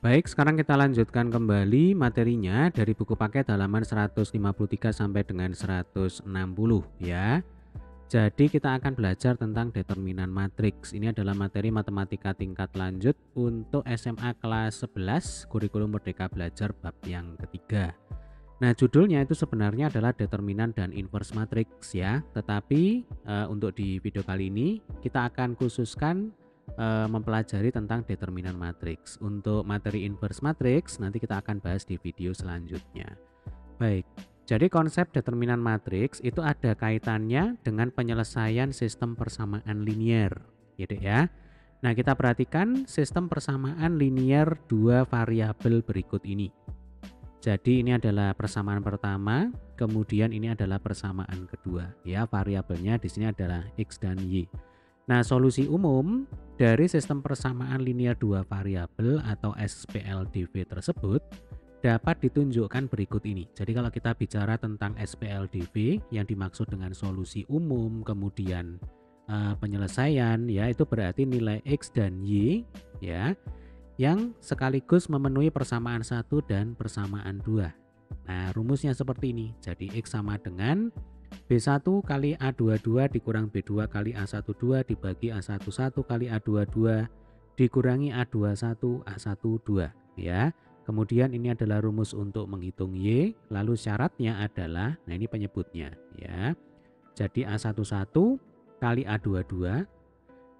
Baik, sekarang kita lanjutkan kembali materinya dari buku paket halaman 153 sampai dengan 160 ya. Jadi kita akan belajar tentang determinan matriks. Ini adalah materi matematika tingkat lanjut untuk SMA kelas 11 kurikulum Merdeka Belajar bab yang ketiga. Nah, judulnya itu sebenarnya adalah determinan dan inverse matriks ya. Tetapi untuk di video kali ini kita akan khususkan mempelajari tentang determinan matriks. Untuk materi inverse matriks nanti kita akan bahas di video selanjutnya. Baik, jadi konsep determinan matriks itu ada kaitannya dengan penyelesaian sistem persamaan linier, gitu ya. Nah, kita perhatikan sistem persamaan linier dua variabel berikut ini. Jadi ini adalah persamaan pertama, kemudian ini adalah persamaan kedua. Ya, variabelnya di sini adalah X dan Y. Nah, solusi umum dari sistem persamaan linier dua variabel atau SPLDV tersebut dapat ditunjukkan berikut ini. Jadi kalau kita bicara tentang SPLDV yang dimaksud dengan solusi umum, kemudian penyelesaian, ya itu berarti nilai X dan Y ya yang sekaligus memenuhi persamaan 1 dan persamaan 2. Nah, rumusnya seperti ini. Jadi X sama dengan B1 kali A22 dikurang B2 kali A12 dibagi A11 kali A22 dikurangi A21 A12 ya. Kemudian ini adalah rumus untuk menghitung Y, lalu syaratnya adalah, nah ini penyebutnya ya. Jadi A11 kali A22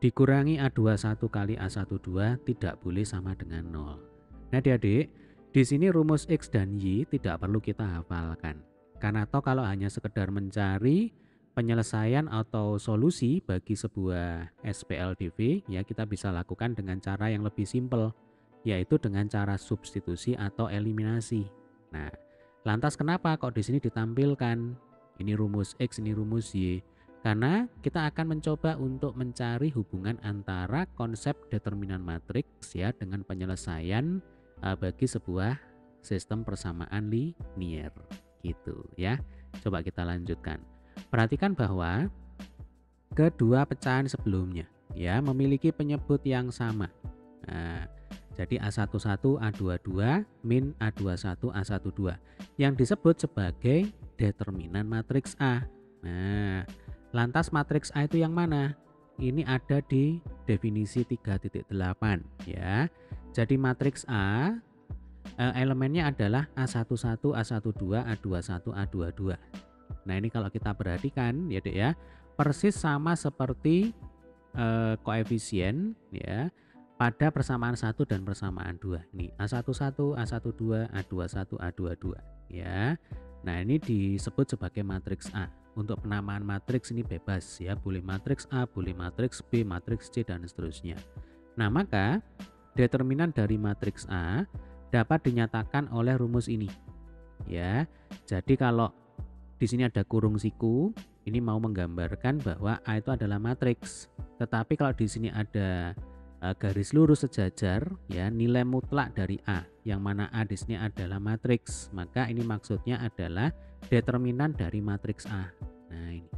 dikurangi A21 kali A12 tidak boleh sama dengan 0. Nah adik-adik, di sini rumus X dan Y tidak perlu kita hafalkan. Karena toh kalau hanya sekedar mencari penyelesaian atau solusi bagi sebuah SPLDV, ya kita bisa lakukan dengan cara yang lebih simpel, yaitu dengan cara substitusi atau eliminasi. Nah, lantas kenapa kok di sini ditampilkan ini rumus X, ini rumus Y? Karena kita akan mencoba untuk mencari hubungan antara konsep determinan matriks ya dengan penyelesaian bagi sebuah sistem persamaan linier gitu ya. Coba kita lanjutkan. Perhatikan bahwa kedua pecahan sebelumnya ya memiliki penyebut yang sama. Nah, jadi A11 A22 min A21 A12 yang disebut sebagai determinan matriks A. Nah, lantas matriks A itu yang mana? Ini ada di definisi 3.8 ya. Jadi matriks A elemennya adalah A11, A12, A21, A22. Nah, ini kalau kita perhatikan ya, Dek ya, persis sama seperti koefisien ya pada persamaan 1 dan persamaan 2. Ini A11, A12, A21, A22 ya. Nah, ini disebut sebagai matriks A. Untuk penamaan matriks ini bebas ya, boleh matriks A, boleh matriks B, matriks C dan seterusnya. Nah, maka determinan dari matriks A dapat dinyatakan oleh rumus ini. Ya. Jadi kalau di sini ada kurung siku, ini mau menggambarkan bahwa A itu adalah matriks. Tetapi kalau di sini ada garis lurus sejajar ya, nilai mutlak dari A yang mana A di sini adalah matriks, maka ini maksudnya adalah determinan dari matriks A. Nah, ini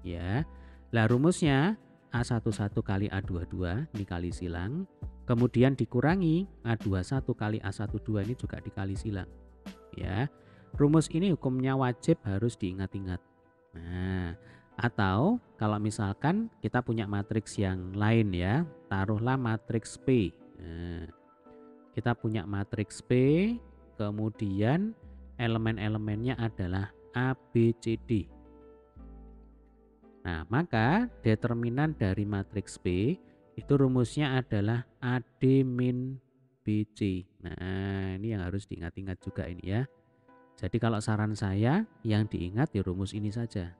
ya. Lah rumusnya A11 kali A22 dikali silang, kemudian dikurangi A21 kali A12 ini juga dikali silang. Ya. Rumus ini hukumnya wajib harus diingat-ingat. Nah, atau kalau misalkan kita punya matriks yang lain ya, taruhlah matriks P. Nah, kita punya matriks P, kemudian elemen-elemennya adalah A, B, C, D. Nah, maka determinan dari matriks P itu rumusnya adalah AD min BC. Nah, ini yang harus diingat-ingat juga ini ya. Jadi kalau saran saya yang diingat ya rumus ini saja.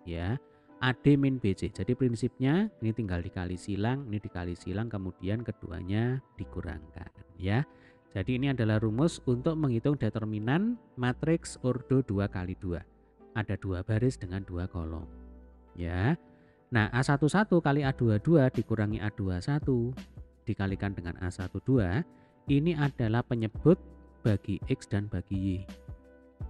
Ya, AD min BC. Jadi prinsipnya ini tinggal dikali silang, ini dikali silang, kemudian keduanya dikurangkan ya. Jadi ini adalah rumus untuk menghitung determinan matriks ordo 2 kali 2. Ada 2 baris dengan 2 kolom. Ya. Nah, A11 kali A22 dikurangi A21 dikalikan dengan A12 ini adalah penyebut bagi X dan bagi Y.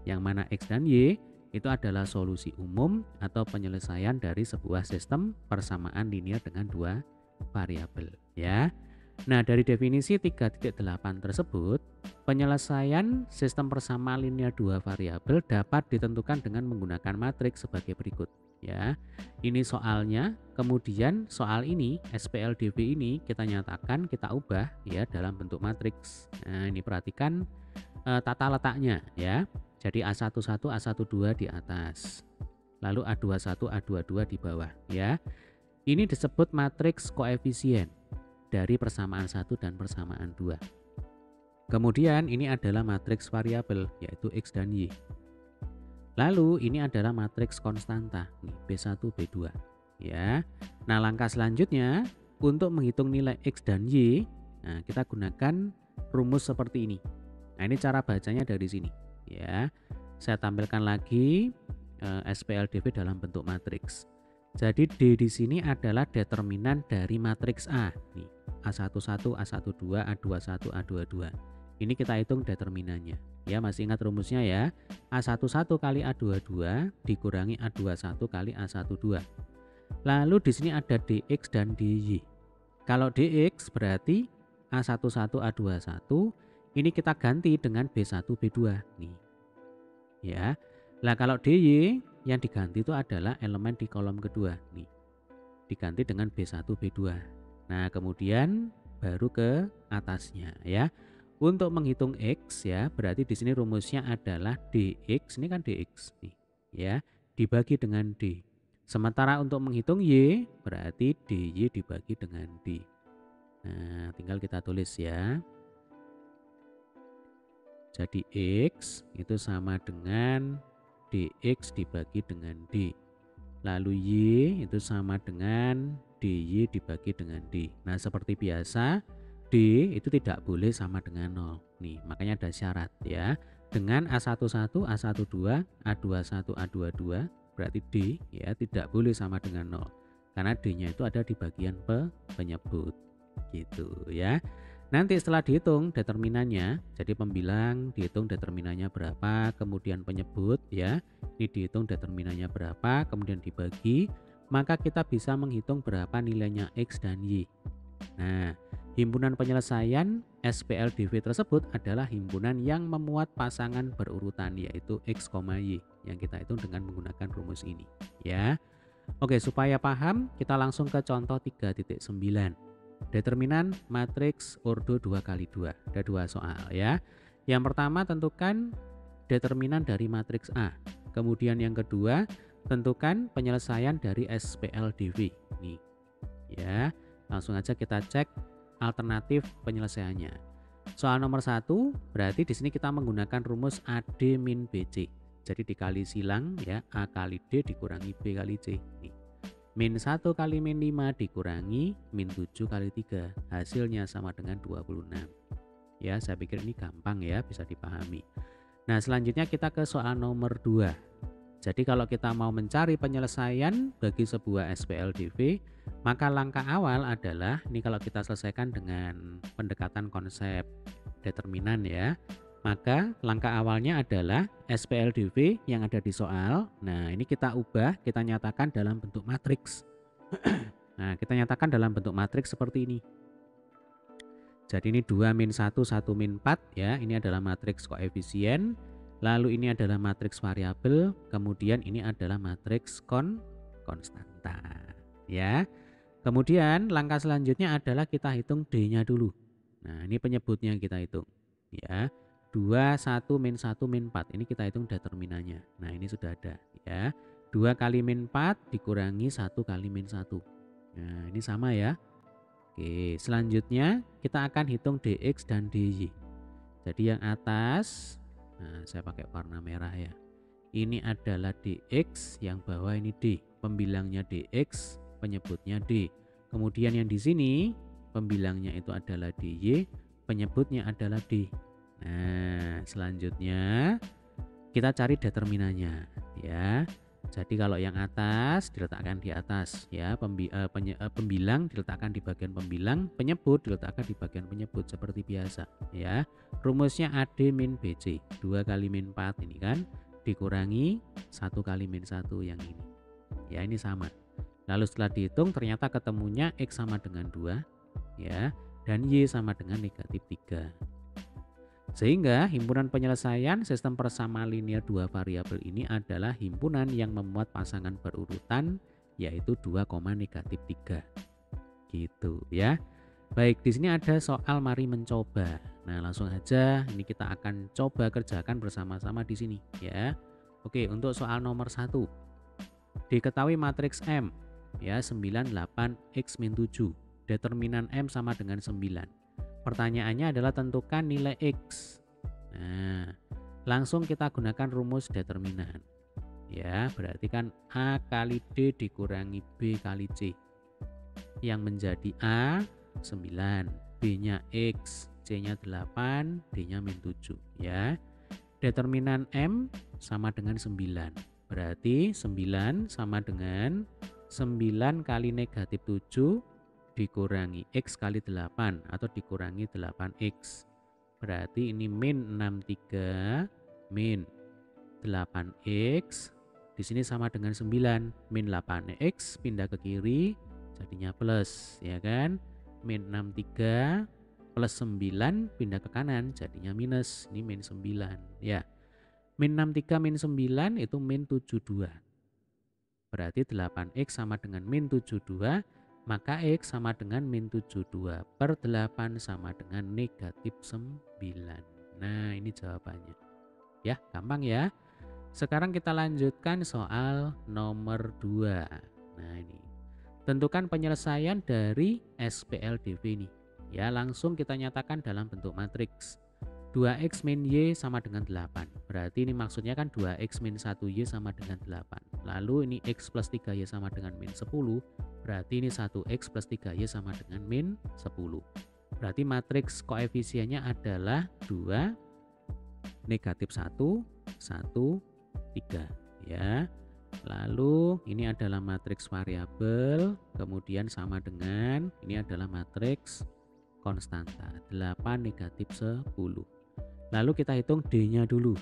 Yang mana X dan Y itu adalah solusi umum atau penyelesaian dari sebuah sistem persamaan linier dengan dua variabel ya. Nah, dari definisi 3.8 tersebut, penyelesaian sistem persamaan linear dua variabel dapat ditentukan dengan menggunakan matriks sebagai berikut. Ya, ini soalnya. Kemudian soal ini SPLDV ini kita nyatakan, kita ubah ya dalam bentuk matriks. Nah, ini perhatikan tata letaknya ya. Jadi A11 A12 di atas, lalu A21 A22 di bawah ya. Ini disebut matriks koefisien dari persamaan 1 dan persamaan 2. Kemudian ini adalah matriks variabel yaitu X dan Y. Lalu ini adalah matriks konstanta nih, B1 B2 ya. Nah, langkah selanjutnya untuk menghitung nilai X dan Y, nah kita gunakan rumus seperti ini. Nah, ini cara bacanya dari sini ya. Saya tampilkan lagi SPLDV dalam bentuk matriks. Jadi D di sini adalah determinan dari matriks A nih. A11, A12, A21, A22. Ini kita hitung determinannya. Ya, masih ingat rumusnya ya. A11 kali A22 dikurangi A21 kali A12. Lalu di sini ada DX dan DY. Kalau DX berarti A11 A21, ini kita ganti dengan B1 B2 nih. Ya. Lah kalau DY yang diganti itu adalah elemen di kolom kedua nih. Diganti dengan B1 B2. Nah, kemudian baru ke atasnya ya. Untuk menghitung X ya, berarti di sini rumusnya adalah DX, ini kan DX nih ya, dibagi dengan D. Sementara untuk menghitung Y, berarti DY dibagi dengan D. Nah, tinggal kita tulis ya. Jadi X itu sama dengan DX dibagi dengan D. Lalu Y itu sama dengan DY dibagi dengan D. Nah, seperti biasa D itu tidak boleh sama dengan 0. Nih, makanya ada syarat ya. Dengan A11, A12, A21, A22 berarti D ya tidak boleh sama dengan 0. Karena D-nya itu ada di bagian penyebut. Gitu ya. Nanti setelah dihitung determinannya, jadi pembilang dihitung determinannya berapa, kemudian penyebut ya, ini dihitung determinannya berapa, kemudian dibagi, maka kita bisa menghitung berapa nilainya X dan Y. Nah, himpunan penyelesaian SPLDV tersebut adalah himpunan yang memuat pasangan berurutan yaitu X, Y yang kita hitung dengan menggunakan rumus ini ya. Oke, supaya paham kita langsung ke contoh 3.9. Determinan matriks ordo 2x2. Ada dua soal ya. Yang pertama tentukan determinan dari matriks A. Kemudian yang kedua tentukan penyelesaian dari SPLDV. Nih. Ya, langsung aja kita cek alternatif penyelesaiannya. Soal nomor 1 berarti di sini kita menggunakan rumus AD min BC. Jadi dikali silang ya, A kali D dikurangi B kali C. Nih. Min 1 kali min 5 dikurangi min 7 kali 3. Hasilnya sama dengan 26. Ya, saya pikir ini gampang ya, bisa dipahami. Nah, selanjutnya kita ke soal nomor 2. Jadi kalau kita mau mencari penyelesaian bagi sebuah SPLDV, maka langkah awal adalah, ini kalau kita selesaikan dengan pendekatan konsep determinan ya, maka langkah awalnya adalah SPLDV yang ada di soal. Nah, ini kita ubah, kita nyatakan dalam bentuk matriks. Nah, kita nyatakan dalam bentuk matriks seperti ini. Jadi ini 2 min 1, 1 min 4 ya. Ini adalah matriks koefisien. Lalu ini adalah matriks variabel. Kemudian ini adalah matriks konstanta ya. Kemudian langkah selanjutnya adalah kita hitung D-nya dulu. Nah, ini penyebutnya kita hitung ya. 2, 1, min 1, min 4. Ini kita hitung determinannya. Nah, ini sudah ada ya. 2 kali min 4 dikurangi 1 kali min 1. Nah, ini sama ya. Oke, selanjutnya kita akan hitung DX dan DY. Jadi yang atas, nah saya pakai warna merah ya. Ini adalah DX, yang bawah ini D. Pembilangnya DX, penyebutnya D. Kemudian yang di sini, pembilangnya itu adalah DY, penyebutnya adalah D. Nah, selanjutnya kita cari determinannya ya. Jadi kalau yang atas diletakkan di atas ya, pembilang diletakkan di bagian pembilang, penyebut diletakkan di bagian penyebut seperti biasa ya. Rumusnya AD min BC, 2 kali min 4 ini kan dikurangi 1 kali min 1 yang ini. Ya, ini sama. Lalu setelah dihitung ternyata ketemunya X sama dengan 2 ya. dan Y sama dengan negatif 3. Sehingga himpunan penyelesaian sistem persamaan linear dua variabel ini adalah himpunan yang memuat pasangan berurutan yaitu 2, negatif 3. Gitu ya. Baik, di sini ada soal mari mencoba. Nah, langsung aja ini kita akan coba kerjakan bersama-sama di sini ya. Oke, untuk soal nomor 1. Diketahui matriks M ya 9, 8, X min 7. Determinan M sama dengan 9. Pertanyaannya adalah tentukan nilai X. Nah, langsung kita gunakan rumus determinan. Ya, berarti kan A kali D dikurangi B kali C. Yang menjadi A 9, B-nya X, C-nya 8, D-nya min 7 ya. Determinan M sama dengan 9. Berarti 9 sama dengan 9 kali negatif 7 dikurangi X kali 8 atau dikurangi 8X. Berarti ini min 63 min 8X. Di sini sama dengan 9. Min 8X pindah ke kiri jadinya plus ya kan. Min 63 plus 9 pindah ke kanan jadinya minus. Ini min 9 ya. Min 63 min 9 itu min 72. Berarti 8X sama dengan min 72. Maka X sama dengan min 72 per 8 sama dengan negatif 9. Nah, ini jawabannya. Ya, gampang ya. Sekarang kita lanjutkan soal nomor 2. Nah, ini. Tentukan penyelesaian dari SPLDV ini. Ya, langsung kita nyatakan dalam bentuk matriks. 2X min Y sama dengan 8. Berarti ini maksudnya kan 2X min 1Y sama dengan 8. Lalu ini X plus 3Y sama dengan min 10. Berarti ini 1X plus 3Y sama dengan min 10. Berarti matriks koefisiennya adalah 2, negatif 1, 1, 3 ya. Lalu ini adalah matriks variabel, kemudian sama dengan ini adalah matriks konstanta 8, negatif 10. Lalu kita hitung D-nya dulu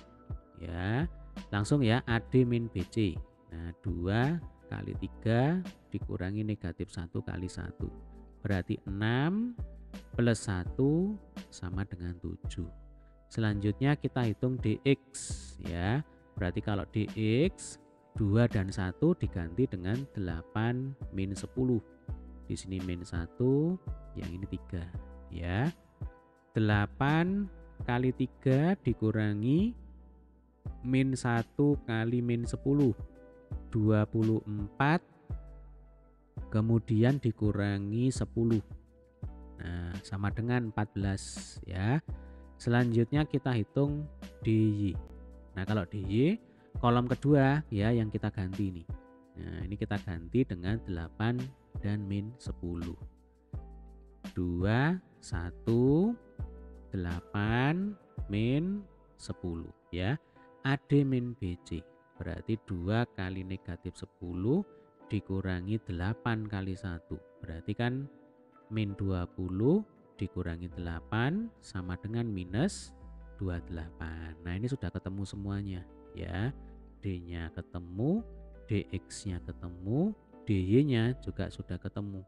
ya. Langsung ya, AD min BC. Nah, 2 kali 3 dikurangi negatif 1 kali 1. Berarti 6 plus 1 sama dengan 7. Selanjutnya kita hitung DX ya. Berarti kalau DX 2 dan 1 diganti dengan 8 min 10. Di sini min 1, yang ini 3 ya. 8 kali 3 dikurangi min 1 kali min 10. 24 kemudian dikurangi 10. Nah, sama dengan 14 ya. Selanjutnya kita hitung DY. Nah, kalau DY kolom kedua ya yang kita ganti ini. Nah, ini kita ganti dengan 8 dan min 10. 2, 1, 8 min 10 ya. AD min BC berarti 2 kali negatif 10 dikurangi 8 kali 1. Berarti kan min 20 dikurangi 8 sama dengan minus 28. Nah, ini sudah ketemu semuanya ya. D-nya ketemu, DX-nya ketemu, DY-nya juga sudah ketemu.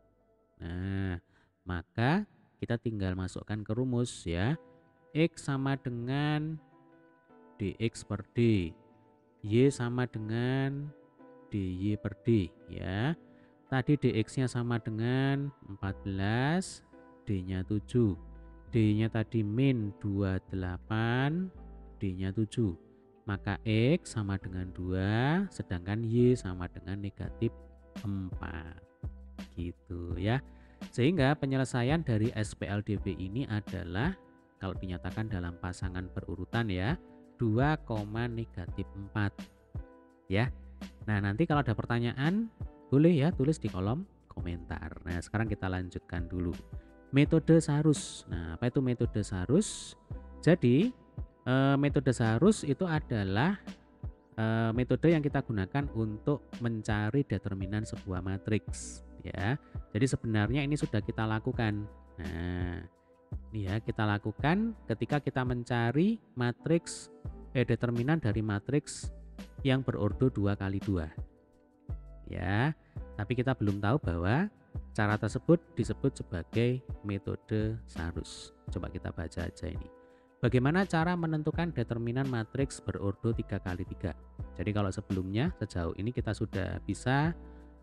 Nah, maka kita tinggal masukkan ke rumus ya. X sama dengan DX per D. Y sama dengan DY per D ya. Tadi DX-nya sama dengan 14, D-nya 7. D-nya tadi min 28, D-nya 7. Maka X sama dengan 2, sedangkan Y sama dengan negatif 4. Gitu ya. Sehingga penyelesaian dari SPLDV ini adalah kalau dinyatakan dalam pasangan berurutan ya 2, negatif 4 ya. Nah, nanti kalau ada pertanyaan boleh ya tulis di kolom komentar. Nah, sekarang kita lanjutkan dulu metode Sarus. Nah, apa itu metode Sarus? Jadi metode Sarus itu adalah metode yang kita gunakan untuk mencari determinan sebuah matriks ya. Jadi sebenarnya ini sudah kita lakukan. Nah, ini ya kita lakukan ketika kita mencari matriks determinan dari matriks yang berordo 2 kali 2 ya. Tapi kita belum tahu bahwa Cara tersebut disebut sebagai metode Sarus. Coba kita baca aja ini. Bagaimana cara menentukan determinan matriks berordo 3x3? Jadi kalau sebelumnya sejauh ini kita sudah bisa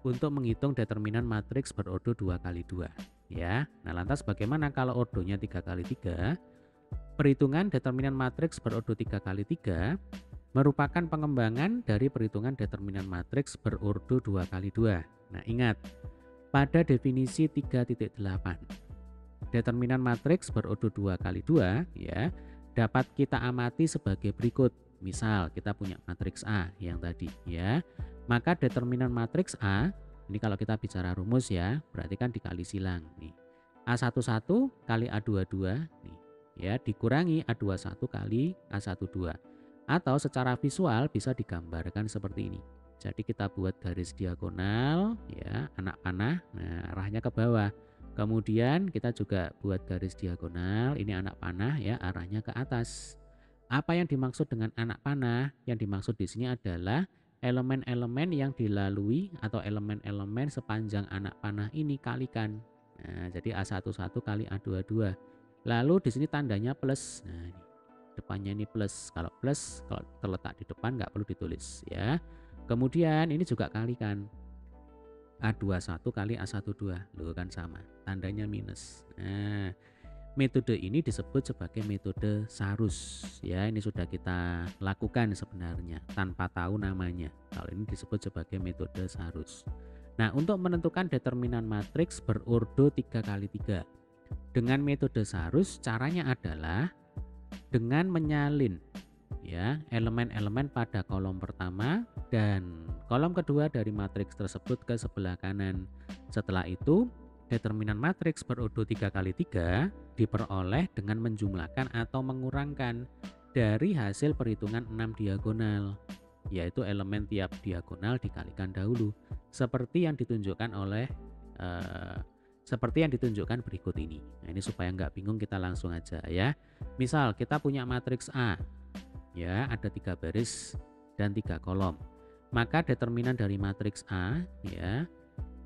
untuk menghitung determinan matriks berordo 2x2 ya. Nah, lantas bagaimana kalau ordonya 3x3? Perhitungan determinan matriks berordo 3x3 merupakan pengembangan dari perhitungan determinan matriks berordo 2x2. Nah, ingat pada definisi 3.8 determinan matriks berordo 2x2 ya dapat kita amati sebagai berikut. Misal kita punya matriks A yang tadi ya. Maka determinan matriks A, ini kalau kita bicara rumus ya, berarti kan dikali silang nih. A11 kali A22 nih ya dikurangi A21 kali A12. Atau secara visual bisa digambarkan seperti ini. Jadi kita buat garis diagonal ya, anak panah, nah arahnya ke bawah. Kemudian kita juga buat garis diagonal, ini anak panah ya, arahnya ke atas. Apa yang dimaksud dengan anak panah? Yang dimaksud di sini adalah elemen-elemen yang dilalui atau elemen-elemen sepanjang anak panah ini kalikan. Nah, jadi A11 kali A22. Lalu di sini tandanya plus. Nah, ini depannya ini plus. Kalau plus, kalau terletak di depan nggak perlu ditulis ya. Kemudian ini juga kalikan. A21 kali A12. Loh kan sama. Tandanya minus. Nah, metode ini disebut sebagai metode Sarus ya. Ini sudah kita lakukan sebenarnya tanpa tahu namanya. Kalau ini disebut sebagai metode Sarus. Nah, untuk menentukan determinan matriks berordo 3x3 dengan metode Sarus, caranya adalah dengan menyalin ya elemen-elemen pada kolom pertama dan kolom kedua dari matriks tersebut ke sebelah kanan. Setelah itu determinan matriks berordo 3x3 diperoleh dengan menjumlahkan atau mengurangkan dari hasil perhitungan 6 diagonal, yaitu elemen tiap diagonal dikalikan dahulu seperti yang ditunjukkan berikut ini. Nah, ini supaya nggak bingung kita langsung aja ya. Misal kita punya matriks A ya, ada 3 baris dan 3 kolom. Maka determinan dari matriks A ya,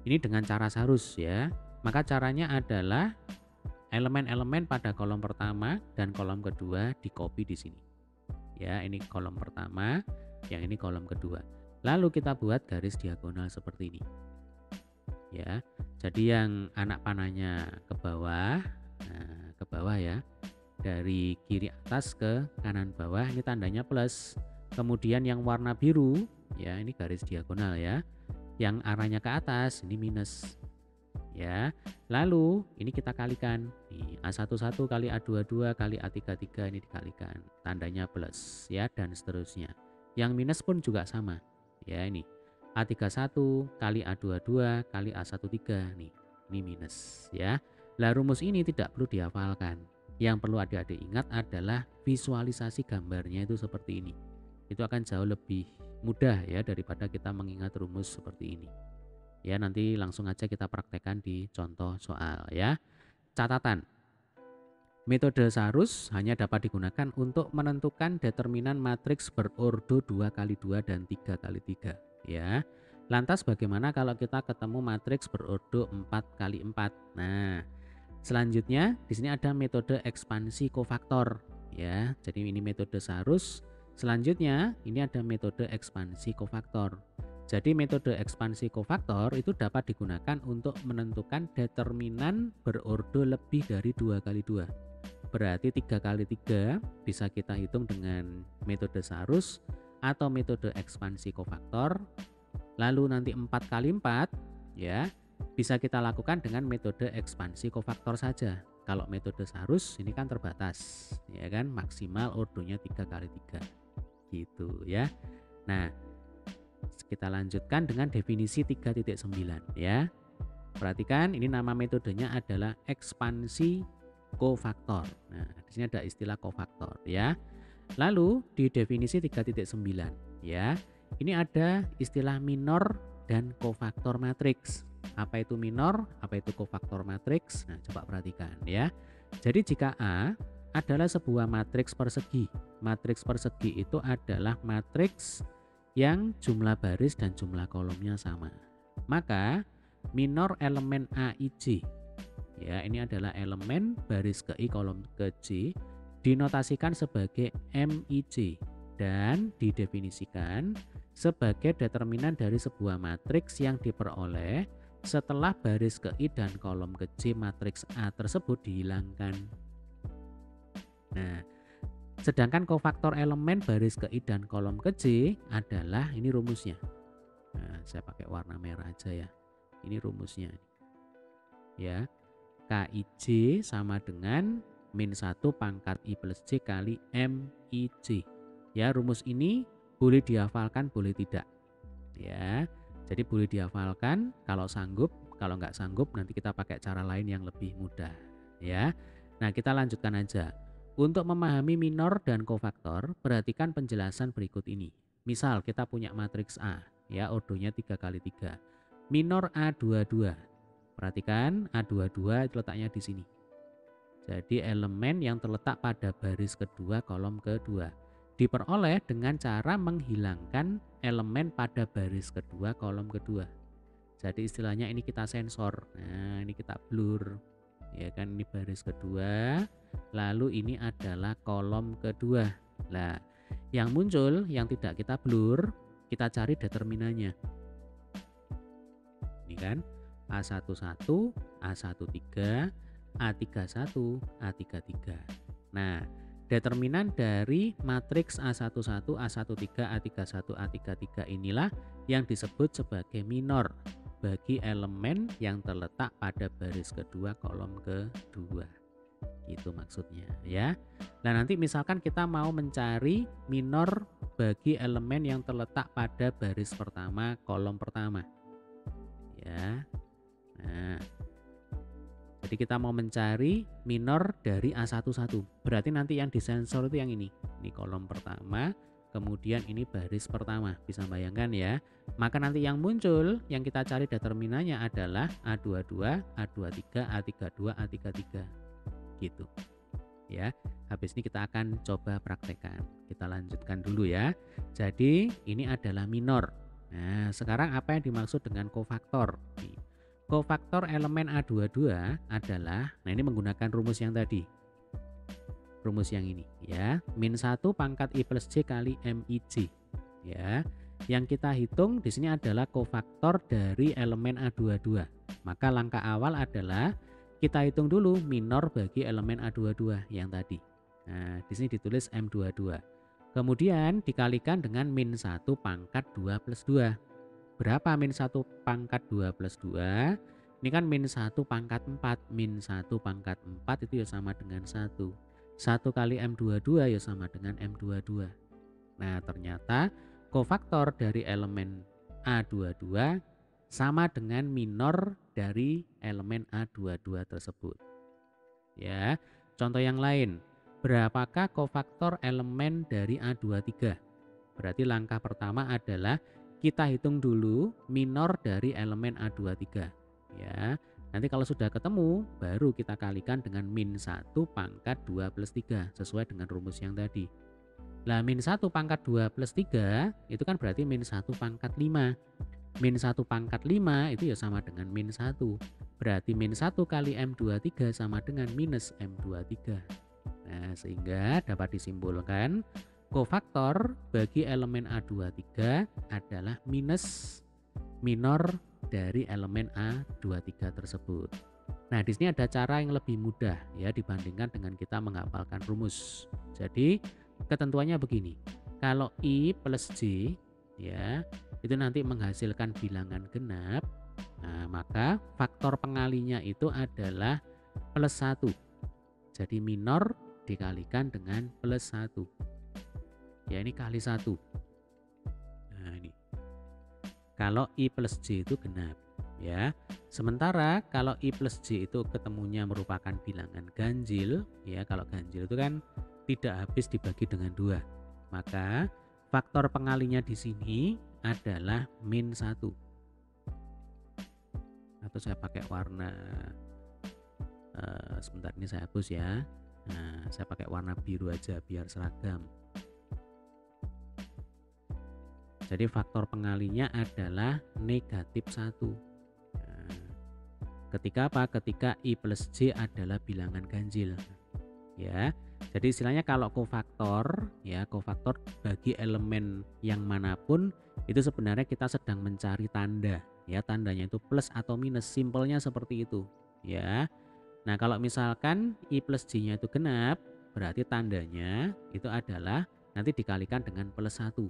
ini dengan cara Sarus ya. Maka caranya adalah elemen-elemen pada kolom pertama dan kolom kedua di-copy di sini. Ya, ini kolom pertama, yang ini kolom kedua. Lalu kita buat garis diagonal seperti ini. Ya. Jadi yang anak panahnya ke bawah, nah, ke bawah ya. Dari kiri atas ke kanan bawah ini tandanya plus. Kemudian yang warna biru ya, ini garis diagonal ya. Yang arahnya ke atas ini minus. Ya. Lalu ini kita kalikan. Nih, A11 kali A22 kali A33 ini dikalikan. Tandanya plus ya, dan seterusnya. Yang minus pun juga sama. Ya, ini A31 kali A22 kali A13 nih. Ini minus ya. Lah rumus ini tidak perlu dihafalkan. Yang perlu adik-adik ingat adalah visualisasi gambarnya itu seperti ini. Itu akan jauh lebih mudah ya daripada kita mengingat rumus seperti ini. Ya, nanti langsung aja kita praktekkan di contoh soal ya. Catatan. Metode Sarus hanya dapat digunakan untuk menentukan determinan matriks berordo 2x2 dan 3x3 ya. Lantas bagaimana kalau kita ketemu matriks berordo 4x4? Nah, selanjutnya di sini ada metode ekspansi kofaktor ya. Jadi ini metode Sarus. Selanjutnya ini ada metode ekspansi kofaktor. Jadi metode ekspansi kofaktor itu dapat digunakan untuk menentukan determinan berordo lebih dari 2x2. Berarti 3x3 bisa kita hitung dengan metode Sarus atau metode ekspansi kofaktor. Lalu nanti 4x4 ya bisa kita lakukan dengan metode ekspansi kofaktor saja. Kalau metode Sarus ini kan terbatas ya kan, maksimal ordonya 3x3 gitu ya. Nah, kita lanjutkan dengan definisi 3.9 ya. Perhatikan ini nama metodenya adalah ekspansi kofaktor. Nah, di sini ada istilah kofaktor ya. Lalu di definisi 3.9 ya. Ini ada istilah minor dan kofaktor matriks. Apa itu minor? Apa itu kofaktor matriks? Nah, coba perhatikan ya. Jadi jika A adalah sebuah matriks persegi. Matriks persegi itu adalah matriks yang jumlah baris dan jumlah kolomnya sama. Maka minor elemen AIJ. Ya, ini adalah elemen baris ke I kolom ke J dinotasikan sebagai MIJ dan didefinisikan sebagai determinan dari sebuah matriks yang diperoleh setelah baris ke I dan kolom ke J matriks A tersebut dihilangkan. Nah, sedangkan kofaktor elemen baris ke I dan kolom ke J adalah ini rumusnya. Nah, saya pakai warna merah aja ya. Ini rumusnya. Ya. KIJ sama dengan min 1 pangkat I plus J kali MIJ. Ya, rumus ini boleh dihafalkan, boleh tidak. Ya, jadi boleh dihafalkan kalau sanggup, kalau nggak sanggup nanti kita pakai cara lain yang lebih mudah. Ya, nah kita lanjutkan aja. Untuk memahami minor dan kofaktor, perhatikan penjelasan berikut ini. Misal kita punya matriks A, ya ordonya 3 kali 3. Minor A22. Perhatikan A22 letaknya di sini. Jadi elemen yang terletak pada baris kedua kolom kedua diperoleh dengan cara menghilangkan elemen pada baris kedua kolom kedua. Jadi istilahnya ini kita sensor. Nah, ini kita blur. Ya kan, ini baris kedua, lalu ini adalah kolom kedua. Nah, yang muncul yang tidak kita blur, kita cari determinannya. Ini kan A11, A13, A31, A33. Nah, determinan dari matriks A11, A13, A31, A33 inilah yang disebut sebagai minor bagi elemen yang terletak pada baris kedua kolom kedua. Itu maksudnya ya. Nah, nanti misalkan kita mau mencari minor bagi elemen yang terletak pada baris pertama kolom pertama. Ya. Nah, jadi kita mau mencari minor dari A11. Berarti nanti yang disensor itu yang ini. Ini kolom pertama, kemudian ini baris pertama. Bisa bayangkan ya. Maka nanti yang muncul, yang kita cari determinannya adalah A22, A23, A32, A33. Gitu. Ya. Habis ini kita akan coba praktekkan. Kita lanjutkan dulu ya. Jadi ini adalah minor. Nah, sekarang apa yang dimaksud dengan kofaktor? Kofaktor elemen A22 adalah, nah ini menggunakan rumus yang tadi. Rumus yang ini ya, min 1 pangkat I plus J kali MIJ. Ya. Yang kita hitung di sini adalah kofaktor dari elemen A22. Maka langkah awal adalah kita hitung dulu minor bagi elemen A22 yang tadi. Nah, di sini ditulis M22. Kemudian dikalikan dengan min 1 pangkat 2 plus 2. Berapa min 1 pangkat 2 plus 2? Ini kan min 1 pangkat 4. Min 1 pangkat 4 itu ya sama dengan 1. 1 kali M22 ya sama dengan M22. Nah, ternyata kofaktor dari elemen A22 sama dengan minor dari elemen A22 tersebut. Ya, contoh yang lain. Berapakah kofaktor elemen dari A23? Berarti langkah pertama adalah kita hitung dulu minor dari elemen A23 ya. Nanti kalau sudah ketemu baru kita kalikan dengan min 1 pangkat 2 plus 3 sesuai dengan rumus yang tadi. Lah min 1 pangkat 2 plus 3 itu kan berarti min 1 pangkat 5. Min 1 pangkat 5 itu ya sama dengan min 1. Berarti min 1 kali M23 sama dengan minus M23. Nah, sehingga dapat disimpulkan kofaktor bagi elemen A23 adalah minus minor dari elemen A23 tersebut. Nah, di sini ada cara yang lebih mudah ya dibandingkan dengan kita menghafalkan rumus. Jadi, ketentuannya begini. Kalau I plus J ya, itu nanti menghasilkan bilangan genap. Nah, maka faktor pengalinya itu adalah plus 1. Jadi minor dikalikan dengan plus 1. Ya, ini kali 1. Nah, ini. Kalau I plus J itu genap. Ya. Sementara kalau I plus J itu ketemunya merupakan bilangan ganjil. Ya, kalau ganjil itu kan tidak habis dibagi dengan 2. Maka faktor pengalinya di sini adalah min 1. Atau saya pakai warna, sebentar ini saya hapus ya. Nah, saya pakai warna biru aja biar seragam. Jadi faktor pengalinya adalah negatif 1. Nah, Ketika apa? Ketika I plus J adalah bilangan ganjil. Ya. Jadi istilahnya kalau kofaktor ya, kofaktor bagi elemen yang manapun itu sebenarnya kita sedang mencari tanda ya, tandanya itu plus atau minus, simpelnya seperti itu ya. Nah, kalau misalkan I plus J-nya itu genap, berarti tandanya itu adalah nanti dikalikan dengan plus 1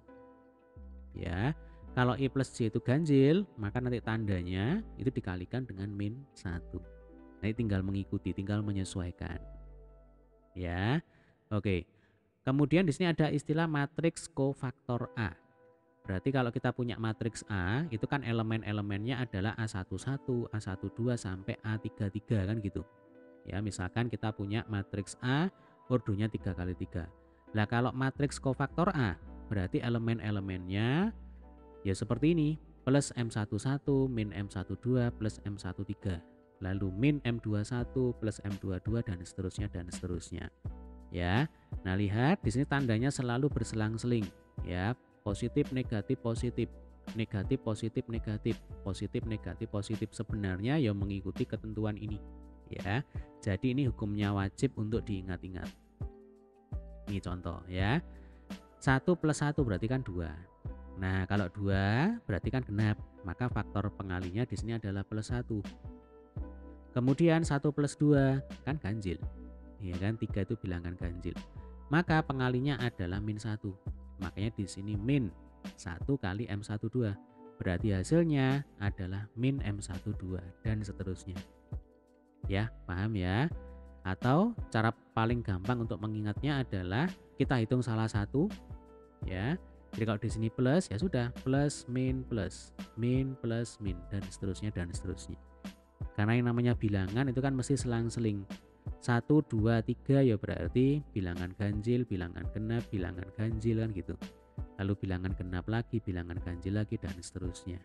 ya. Kalau I plus J itu ganjil, maka nanti tandanya itu dikalikan dengan min 1. Nah, tinggal mengikuti, tinggal menyesuaikan ya. Oke. Kemudian di sini ada istilah matriks kofaktor A. Berarti kalau kita punya matriks A, itu kan elemen-elemennya adalah A11, A12 sampai A33 kan gitu. Ya, misalkan kita punya matriks A ordonya 3 kali 3. Nah, kalau matriks kofaktor A, berarti elemen-elemennya ya seperti ini, plus M11 min M12 plus M13. Lalu min M21 plus M22 dan seterusnya ya. Nah, lihat di sini tandanya selalu berselang-seling ya, positif negatif positif, negatif positif negatif, positif negatif positif, sebenarnya ya mengikuti ketentuan ini ya. Jadi ini hukumnya wajib untuk diingat-ingat. Ini contoh ya, 1 plus 1 berarti kan 2. Nah, kalau 2 berarti kan genap, maka faktor pengalinya di sini adalah plus 1. Kemudian 1 plus 2 kan ganjil, ya kan, 3 itu bilangan ganjil, maka pengalinya adalah min 1. Makanya di sini min 1 kali M12, berarti hasilnya adalah min M12 dan seterusnya. Ya, paham ya? Atau cara paling gampang untuk mengingatnya adalah kita hitung salah satu ya. Jadi kalau di sini plus ya sudah, plus min dan seterusnya. Karena yang namanya bilangan itu kan mesti selang-seling. 1, 2, 3 ya berarti bilangan ganjil, bilangan genap, bilangan ganjil kan gitu. Lalu bilangan genap lagi, bilangan ganjil lagi dan seterusnya.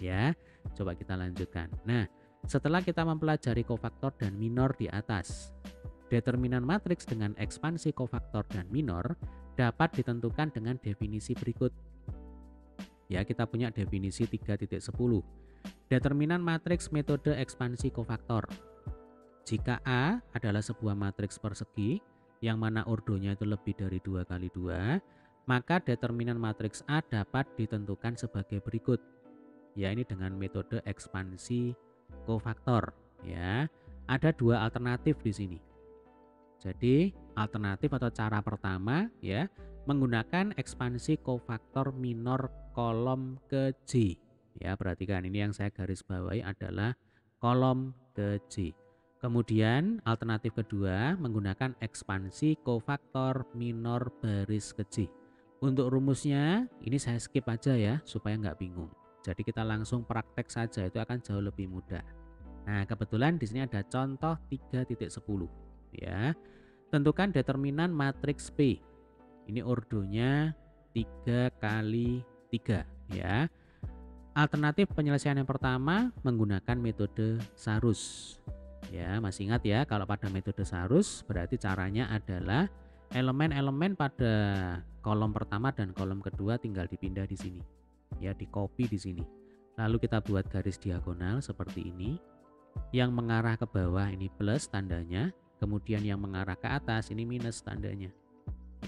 Ya, coba kita lanjutkan. Nah, setelah kita mempelajari kofaktor dan minor di atas, determinan matriks dengan ekspansi kofaktor dan minor dapat ditentukan dengan definisi berikut. Ya, kita punya definisi 3.10. Determinan matriks metode ekspansi kofaktor. Jika A adalah sebuah matriks persegi yang mana ordonya itu lebih dari 2 kali 2, maka determinan matriks A dapat ditentukan sebagai berikut. Ya, ini dengan metode ekspansi kofaktor ya. Ada 2 alternatif di sini. Jadi, alternatif atau cara pertama ya, menggunakan ekspansi kofaktor minor kolom ke J. Ya, perhatikan ini yang saya garis bawahi adalah kolom ke J. Kemudian alternatif kedua menggunakan ekspansi kofaktor minor baris ke J. Untuk rumusnya ini saya skip aja ya supaya nggak bingung. Jadi kita langsung praktek saja, itu akan jauh lebih mudah. Nah, kebetulan di sini ada contoh 3.10 ya. Tentukan determinan matriks P. Ini ordonya 3 kali 3 ya. Alternatif penyelesaian yang pertama menggunakan metode Sarus. Ya, masih ingat ya, kalau pada metode Sarus berarti caranya adalah elemen-elemen pada kolom pertama dan kolom kedua tinggal dipindah di sini. Ya, di copy di sini. Lalu kita buat garis diagonal seperti ini. Yang mengarah ke bawah ini plus tandanya, kemudian yang mengarah ke atas ini minus tandanya.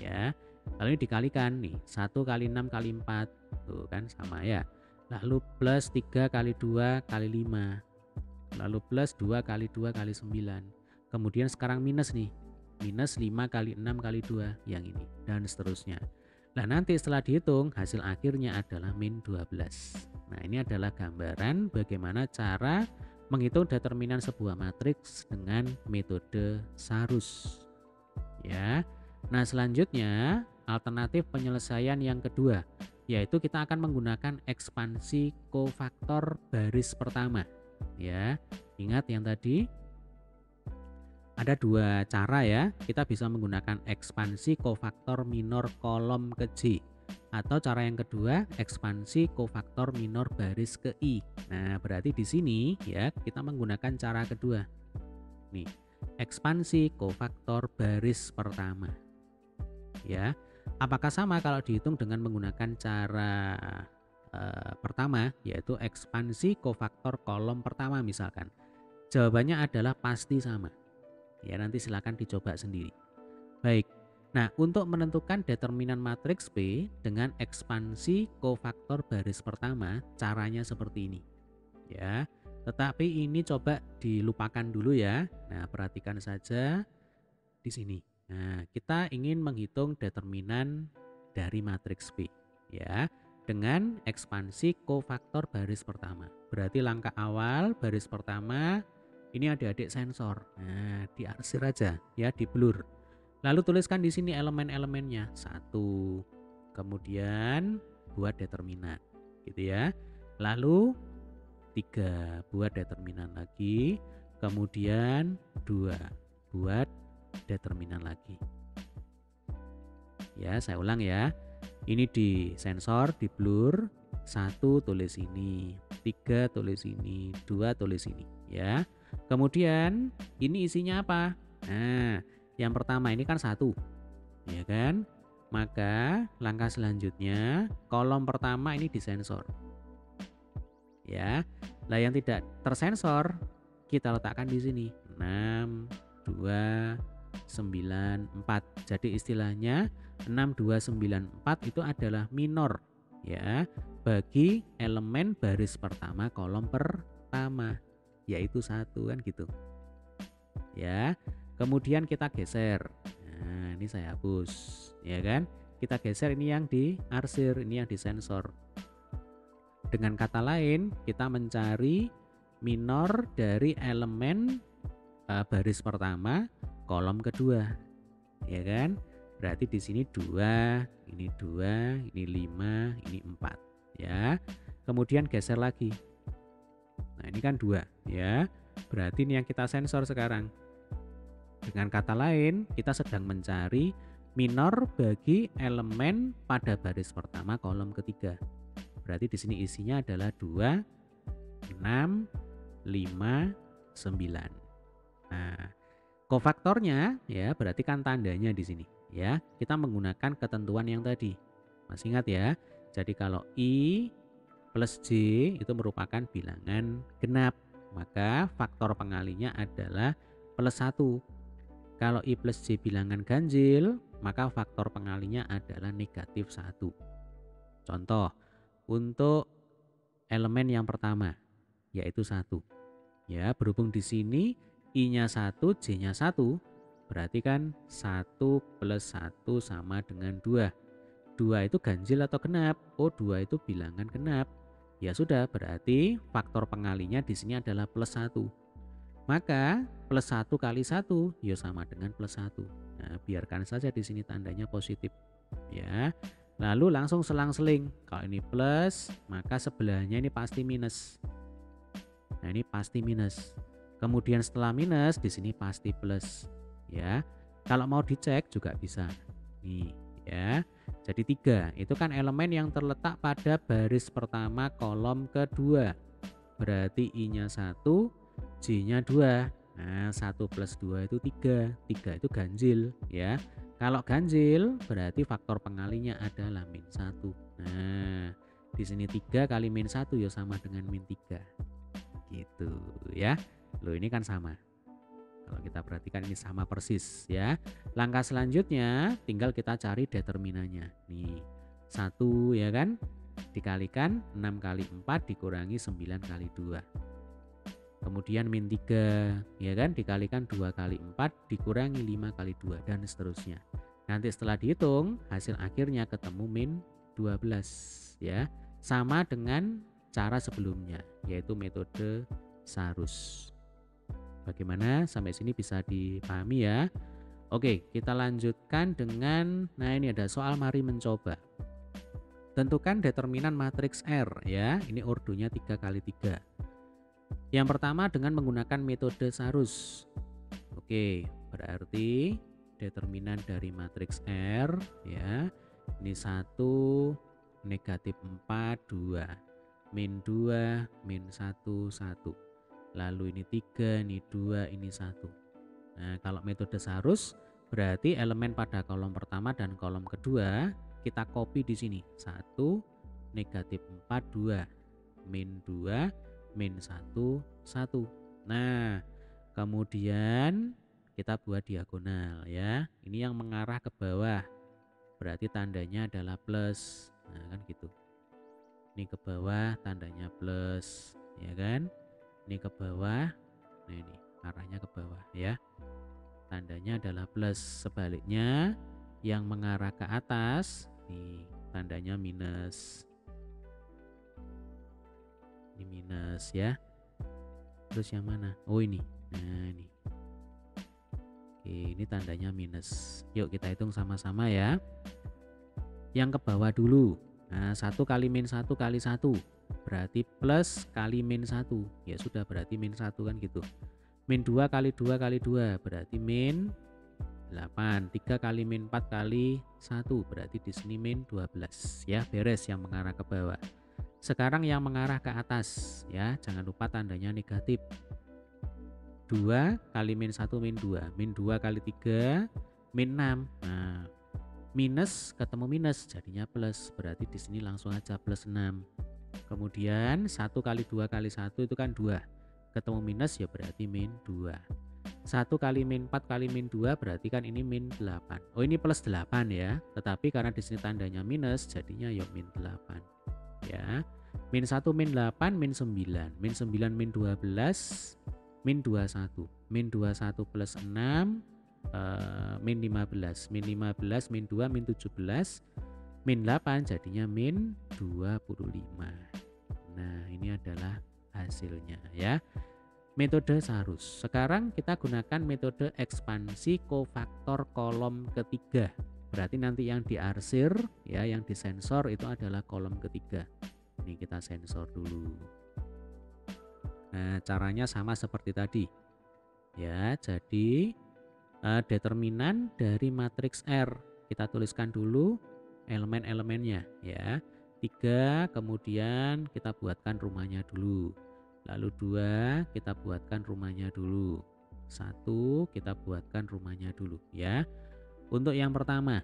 Ya. Lalu ini dikalikan nih, 1 kali 6 kali 4. Tuh kan sama ya. Lalu plus 3 kali 2 kali 5. Lalu plus 2 kali 2 kali 9. Kemudian sekarang minus nih. Minus 5 kali 6 kali 2 yang ini dan seterusnya. Nah, nanti setelah dihitung hasil akhirnya adalah min 12. Nah, ini adalah gambaran bagaimana cara menghitung determinan sebuah matriks dengan metode Sarus. Ya. Nah, selanjutnya alternatif penyelesaian yang kedua, yaitu kita akan menggunakan ekspansi kofaktor baris pertama. Ya, ingat yang tadi ada 2 cara ya. Kita bisa menggunakan ekspansi kofaktor minor kolom ke J, atau cara yang kedua ekspansi kofaktor minor baris ke I. Nah, berarti di sini ya kita menggunakan cara kedua. Nih, ekspansi kofaktor baris pertama. Ya. Apakah sama kalau dihitung dengan menggunakan cara pertama, yaitu ekspansi kofaktor kolom pertama misalkan. Jawabannya adalah pasti sama. Ya, nanti silakan dicoba sendiri. Baik. Nah, untuk menentukan determinan matriks P dengan ekspansi kofaktor baris pertama, caranya seperti ini. Ya. Tetapi ini coba dilupakan dulu ya. Nah, perhatikan saja di sini. Nah, kita ingin menghitung determinan dari matriks P ya dengan ekspansi kofaktor baris pertama. Berarti langkah awal baris pertama ini adik-adik sensor. Nah, diarsir aja ya, di blur. Lalu tuliskan di sini elemen-elemennya. 1. Kemudian buat determinan gitu ya. Lalu 3 buat determinan lagi. Kemudian 2 buat determinan lagi. Ya, saya ulang ya. Ini di sensor, di blur. 1 tulis ini, 3 tulis ini, 2 tulis ini ya. Kemudian ini isinya apa? Nah, yang pertama ini kan 1 ya kan? Maka langkah selanjutnya kolom pertama ini disensor. Ya. Lah yang tidak tersensor kita letakkan di sini 6 2 9 4. Jadi istilahnya 6 2 9 4 itu adalah minor ya bagi elemen baris pertama kolom pertama yaitu 1 kan gitu. Ya. Kemudian kita geser. Nah, ini saya hapus ya kan? Kita geser ini yang diarsir, ini yang disensor. Dengan kata lain, kita mencari minor dari elemen baris pertama kolom kedua. Ya kan? Berarti di sini 2, ini 2, ini 5, ini 4 ya. Kemudian geser lagi. Nah, ini kan 2 ya. Berarti ini yang kita sensor sekarang. Dengan kata lain, kita sedang mencari minor bagi elemen pada baris pertama kolom ketiga. Berarti di sini isinya adalah 2, 6, 5, 9. Nah, kofaktornya ya berarti kan tandanya di sini ya. Kita menggunakan ketentuan yang tadi. Masih ingat ya? Jadi kalau I plus J itu merupakan bilangan genap, maka faktor pengalinya adalah plus 1. Kalau I plus J bilangan ganjil, maka faktor pengalinya adalah negatif 1. Contoh, untuk elemen yang pertama yaitu 1. Ya, berhubung di sini I-nya 1, J-nya 1, berarti kan 1 plus 1 sama dengan 2. 2 itu ganjil atau genap? Oh, 2 itu bilangan genap. Ya sudah, berarti faktor pengalinya di sini adalah plus 1. Maka plus 1 kali 1 ya sama dengan plus 1. Nah, biarkan saja di sini tandanya positif. Ya. Lalu langsung selang-seling. Kalau ini plus, maka sebelahnya ini pasti minus. Nah, ini pasti minus. Kemudian setelah minus di sini pasti plus. Ya. Kalau mau dicek juga bisa. Nih, ya. Jadi 3 itu kan elemen yang terletak pada baris pertama kolom kedua. Berarti I-nya 1, J-nya 2. Nah, 1 plus 2 itu 3. 3 itu ganjil ya. Kalau ganjil berarti faktor pengalinya adalah min 1. Nah, di sini 3 kali min 1 ya sama dengan min 3. Gitu ya. Loh, ini kan sama. Kalau kita perhatikan ini sama persis ya. Langkah selanjutnya tinggal kita cari determinannya. Nih, 1 ya kan? Dikalikan 6 kali 4 dikurangi 9 kali 2. Kemudian min 3 ya kan? Dikalikan 2 kali 4 dikurangi 5 kali 2 dan seterusnya. Nanti setelah dihitung hasil akhirnya ketemu min 12 ya. Sama dengan cara sebelumnya yaitu metode Sarus. Bagaimana sampai sini bisa dipahami ya? Oke, kita lanjutkan dengan ini ada soal mari mencoba. Tentukan determinan matriks R ya. Ini ordonya 3 kali 3. Yang pertama dengan menggunakan metode Sarus. Oke, berarti determinan dari matriks R ya. Ini 1 negatif 4 2 min 2 min 1 1. Lalu ini 3, ini 2, ini 1. Nah, kalau metode Sarus berarti elemen pada kolom pertama dan kolom kedua kita copy di sini. 1 negatif 4 2 min 2 min 1 1. Nah, kemudian kita buat diagonal ya. Ini yang mengarah ke bawah. Berarti tandanya adalah plus. Nah, kan gitu. Ini ke bawah tandanya plus, ya kan? Ini ke bawah. Nah, ini arahnya ke bawah ya. Tandanya adalah plus. Sebaliknya yang mengarah ke atas, nih tandanya minus. Ini minus ya. Terus yang mana? Oh ini. Nah, ini. Oke, ini tandanya minus. Yuk kita hitung sama-sama ya. Yang ke bawah dulu. Nah, 1 kali min 1 kali 1 berarti plus kali min 1. Ya sudah, berarti min 1 kan gitu. Min 2 kali 2 kali 2 berarti min 8. 3 kali min 4 kali 1 berarti di sini min 12 ya. Beres yang mengarah ke bawah. Sekarang yang mengarah ke atas ya, jangan lupa tandanya negatif. 2 kali min 1 min 2. Min 2 kali 3 min 6. Nah, minus ketemu minus jadinya plus, berarti di sini langsung aja plus 6. Kemudian 1 kali 2 kali 1 itu kan 2. Ketemu minus ya berarti min 2. 1 kali min 4 kali min 2 berarti kan ini min 8. Oh, ini plus 8 ya. Tetapi karena di sini tandanya minus jadinya ya min 8. Ya. Min 1 min 8 min 9. Min 9 min 12 min 21. Min 21 plus 6 min 15. Min 15 min 2 min 17. Min 8 jadinya min 25. Nah, ini adalah hasilnya ya. Metode Sarus. Sekarang kita gunakan metode ekspansi kofaktor kolom ketiga. Berarti nanti yang diarsir ya, yang disensor itu adalah kolom ketiga. Ini kita sensor dulu. Nah, caranya sama seperti tadi. Ya, jadi determinan dari matriks R. Kita tuliskan dulu elemen-elemennya ya. 3, kemudian kita buatkan rumahnya dulu. Lalu 2 kita buatkan rumahnya dulu. 1 kita buatkan rumahnya dulu ya. Untuk yang pertama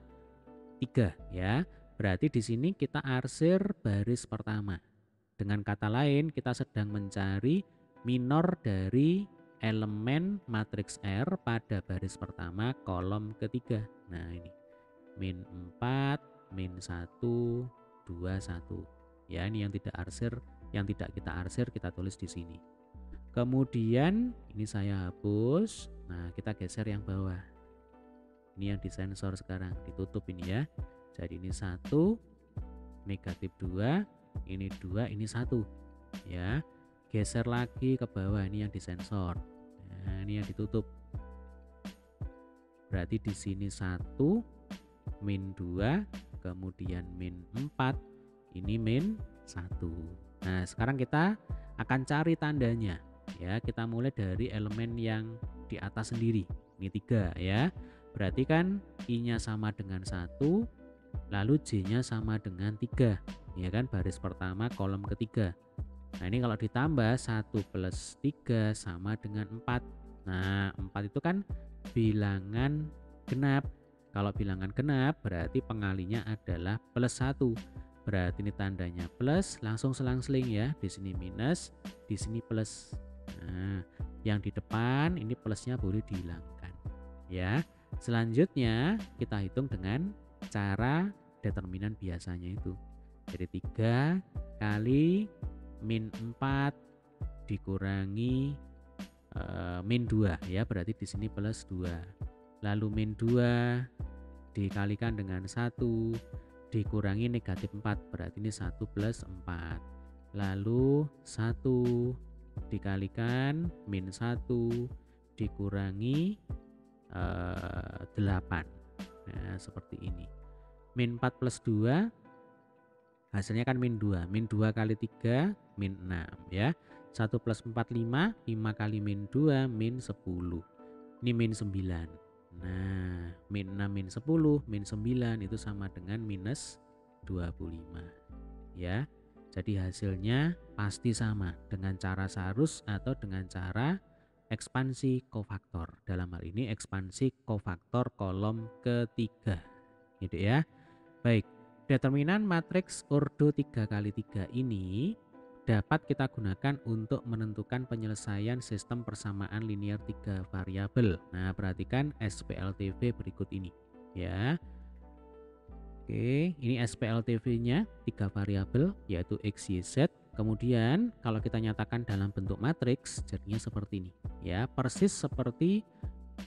3 ya. Berarti di sini kita arsir baris pertama. Dengan kata lain kita sedang mencari minor dari elemen matriks R pada baris pertama kolom ketiga. Nah, ini min 4, min 1, 2, 1. Ya, ini yang tidak arsir, yang tidak kita arsir kita tulis di sini. Kemudian ini saya hapus. Nah, kita geser yang bawah. Ini yang disensor sekarang, ditutup ini ya. Jadi ini 1, negatif 2, ini 2, ini 1. Ya. Geser lagi ke bawah, ini yang disensor. Nah, ini yang ditutup. Berarti di sini 1, min 2, kemudian min 4, ini min 1. Nah, sekarang kita akan cari tandanya. Ya, kita mulai dari elemen yang di atas sendiri. Ini 3 ya. Berarti kan I-nya sama dengan 1, lalu J-nya sama dengan 3. Ya kan, baris pertama kolom ketiga. Nah, ini kalau ditambah 1 plus 3 sama dengan 4. Nah, 4 itu kan bilangan genap. Kalau bilangan genap berarti pengalinya adalah plus 1. Berarti ini tandanya plus, langsung selang-seling ya. Di sini minus, di sini plus. Nah, yang di depan ini plusnya boleh dihilangkan. Ya. Selanjutnya kita hitung dengan cara determinan biasanya itu. Jadi 3 kali min 4 dikurangi min 2 ya, berarti di sini plus 2. Lalu min 2 dikalikan dengan 1 dikurangi negatif 4, berarti ini 1 plus 4. Lalu 1 dikalikan min 1 dikurangi 8. Nah, seperti ini. Min 4 plus 2 hasilnya kan min 2. Min 2 kali 3 min 6 ya. 1 plus 4 5. 5 kali min 2 min 10. Ini min 9. Nah, min 6 min 10 min 9 itu sama dengan minus 25 ya. Jadi hasilnya pasti sama dengan cara Sarus atau dengan cara ekspansi kofaktor. Dalam hal ini ekspansi kofaktor kolom ketiga. Gitu ya. Baik. Determinan matriks ordo 3 kali 3 ini dapat kita gunakan untuk menentukan penyelesaian sistem persamaan linear 3 variabel. Nah, perhatikan SPLTV berikut ini ya. Oke, ini SPLTV-nya 3 variabel yaitu X, Y, Z. Kemudian kalau kita nyatakan dalam bentuk matriks jadinya seperti ini ya, persis seperti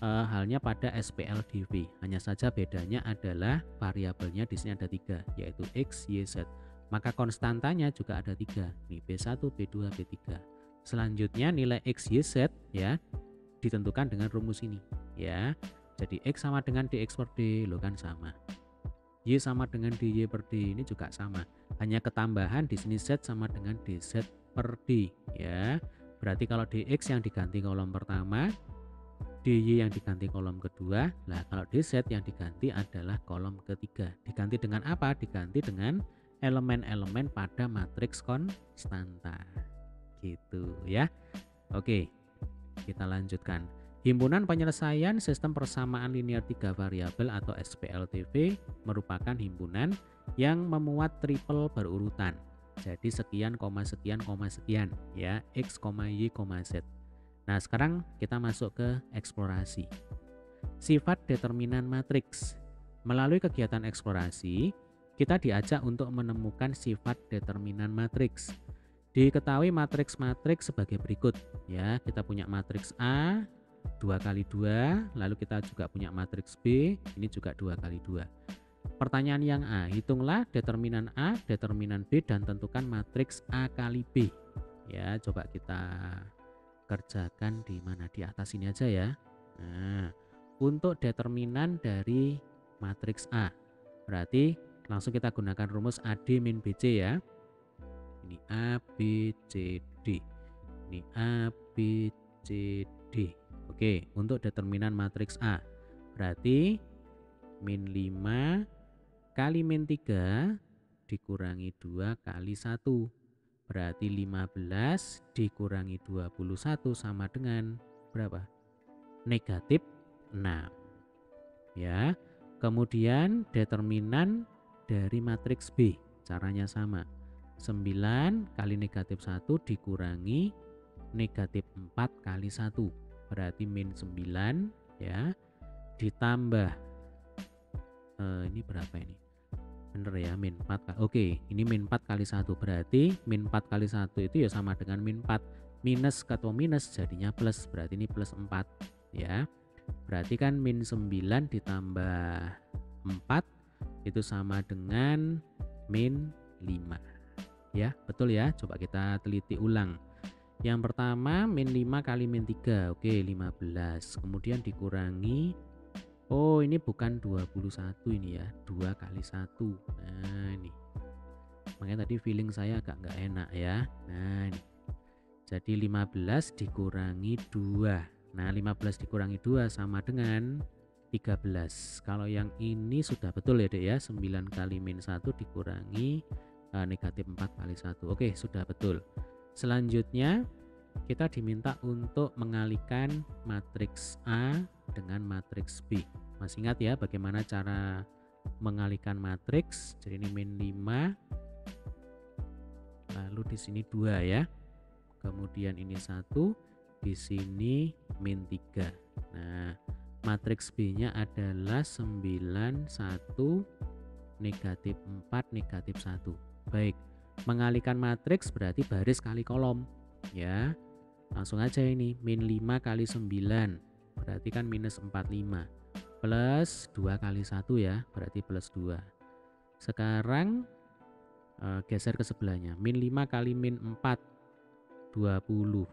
halnya pada SPLDV. Hanya saja bedanya adalah variabelnya di sini ada 3 yaitu X, Y, Z. Maka konstantanya juga ada 3. Nih B1, B2, B3. Selanjutnya nilai X, Y, Z ya ditentukan dengan rumus ini ya. Jadi X sama dengan DX per D, lo kan sama. Y sama dengan DY per D, ini juga sama. Hanya ketambahan di sini Z sama dengan DZ per D ya. Berarti kalau DX yang diganti kolom pertama, DY yang diganti kolom kedua. Nah, kalau DZ yang diganti adalah kolom ketiga. Diganti dengan apa? Diganti dengan elemen-elemen pada matriks konstanta. Gitu ya. Oke, kita lanjutkan. Himpunan penyelesaian sistem persamaan linear 3 variabel atau SPLTV merupakan himpunan yang memuat triple berurutan. Jadi sekian, sekian ya, X, Y, Z. Nah, sekarang kita masuk ke eksplorasi. Sifat determinan matriks. Melalui kegiatan eksplorasi, kita diajak untuk menemukan sifat determinan matriks. Diketahui matriks-matriks sebagai berikut ya. Kita punya matriks A 2 kali 2, lalu kita juga punya matriks B, ini juga 2 kali 2. Pertanyaan yang A, hitunglah determinan A, determinan B dan tentukan matriks A kali B. Ya, coba kita kerjakan di mana, di atas ini aja ya. Nah, untuk determinan dari matriks A, berarti langsung kita gunakan rumus AD min BC ya. Ini A, B, C, D. Ini A, B, C, D. Oke, untuk determinan matriks A berarti min 5 kali min 3 dikurangi 2 kali 1 berarti 15 dikurangi 21 sama dengan berapa? Negatif 6 ya. Kemudian determinan dari matriks B caranya sama, 9 kali negatif 1 dikurangi negatif 4 kali 1 berarti min 9 ya, ditambah ini berapa ini, bener ya, min 4. Oke, ini min 4 kali 1 berarti min 4 kali 1 itu ya sama dengan min 4, minus ketemu minus jadinya plus, berarti ini plus 4 ya. Berarti kan min 9 ditambah 4 itu sama dengan min 5 ya, betul ya. Coba kita teliti ulang. Yang pertama min 5 kali min 3, oke 15. Kemudian dikurangi, oh ini bukan 21 ini ya, 2 kali 1. Nah ini, makanya tadi feeling saya agak nggak enak ya. Nah ini, jadi 15 dikurangi 2. Nah 15 dikurangi 2 sama dengan 13. Kalau yang ini sudah betul ya dek ya, 9 kali min 1 dikurangi negatif 4 kali 1. Oke, sudah betul. Selanjutnya kita diminta untuk mengalihkan matriks A dengan matriks B. Masih ingat ya bagaimana cara mengalihkan matriks? Jadi ini min 5, lalu di sini 2 ya. Kemudian ini 1, di sini min 3. Nah, matriks B-nya adalah 9, 1, negatif 4, negatif 1. Baik, mengalihkan matriks berarti baris kali kolom ya. Langsung aja ini, min 5 kali 9 berarti kan minus 45 plus 2 kali 1 ya, berarti plus 2. Sekarang geser ke sebelahnya, min 5 kali min 4 20,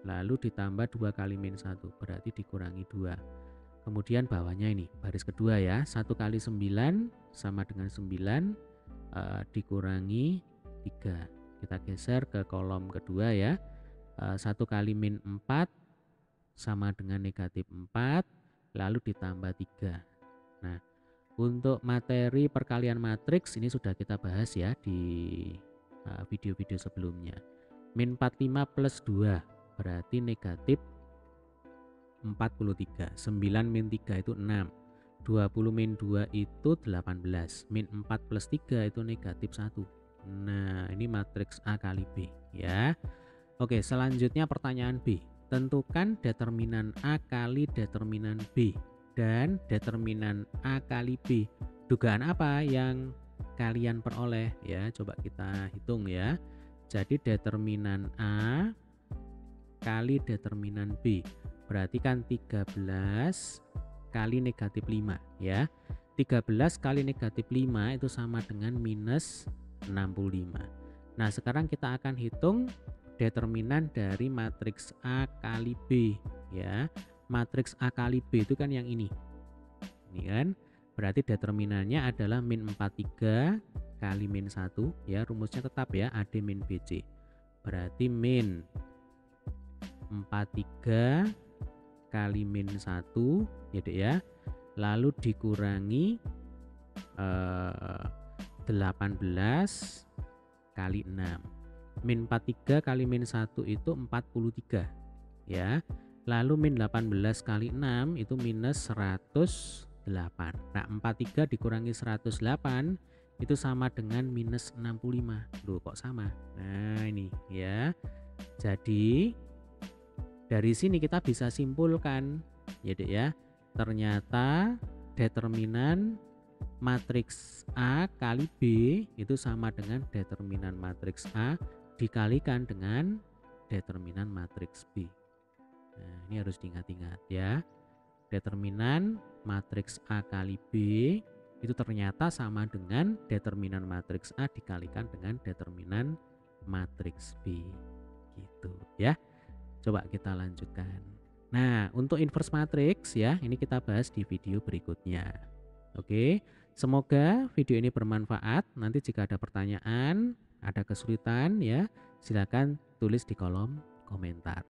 lalu ditambah 2 kali min 1 berarti dikurangi 2. Kemudian bawahnya ini baris kedua ya, 1 kali 9 sama dengan 9 dikurangi 3. Kita geser ke kolom kedua ya, 1 kali min 4 sama dengan negatif 4 lalu ditambah 3. Nah, untuk materi perkalian matriks ini sudah kita bahas ya di video-video sebelumnya. Min 45 plus 2 berarti negatif 43. 9 min 3 itu 6. 20 min 2 itu 18. Min 4 plus 3 itu negatif 1. Nah, ini matriks A kali B ya. Oke, selanjutnya pertanyaan B. Tentukan determinan A kali determinan B dan determinan A kali B. Dugaan apa yang kalian peroleh ya? Coba kita hitung ya. Jadi determinan A kali determinan B. Berarti kan 13 kali negatif 5 ya. 13 kali negatif 5 itu sama dengan minus 65. Nah, sekarang kita akan hitung determinan dari matriks A kali B ya. Matriks A kali B itu kan yang ini. Ini kan. Berarti determinannya adalah min 43 kali min 1 ya. Rumusnya tetap ya, AD min BC. Berarti min 43 kali min 1 ya Dek ya. Lalu dikurangi 18 kali 6. Min 43 kali min 1 itu 43 ya. Lalu min 18 kali 6 itu minus 108. Nah, 43 dikurangi 108 itu sama dengan minus 65. Loh, kok sama? Nah, ini ya. Jadi dari sini kita bisa simpulkan ya Dek ya. Ternyata determinan matriks A kali B itu sama dengan determinan matriks A dikalikan dengan determinan matriks B. Nah, ini harus diingat-ingat ya. Determinan matriks A kali B itu ternyata sama dengan determinan matriks A dikalikan dengan determinan matriks B. Gitu ya. Coba kita lanjutkan. Nah, untuk inverse matrix ya, ini kita bahas di video berikutnya. Oke, semoga video ini bermanfaat. Nanti jika ada pertanyaan, ada kesulitan ya, silakan tulis di kolom komentar.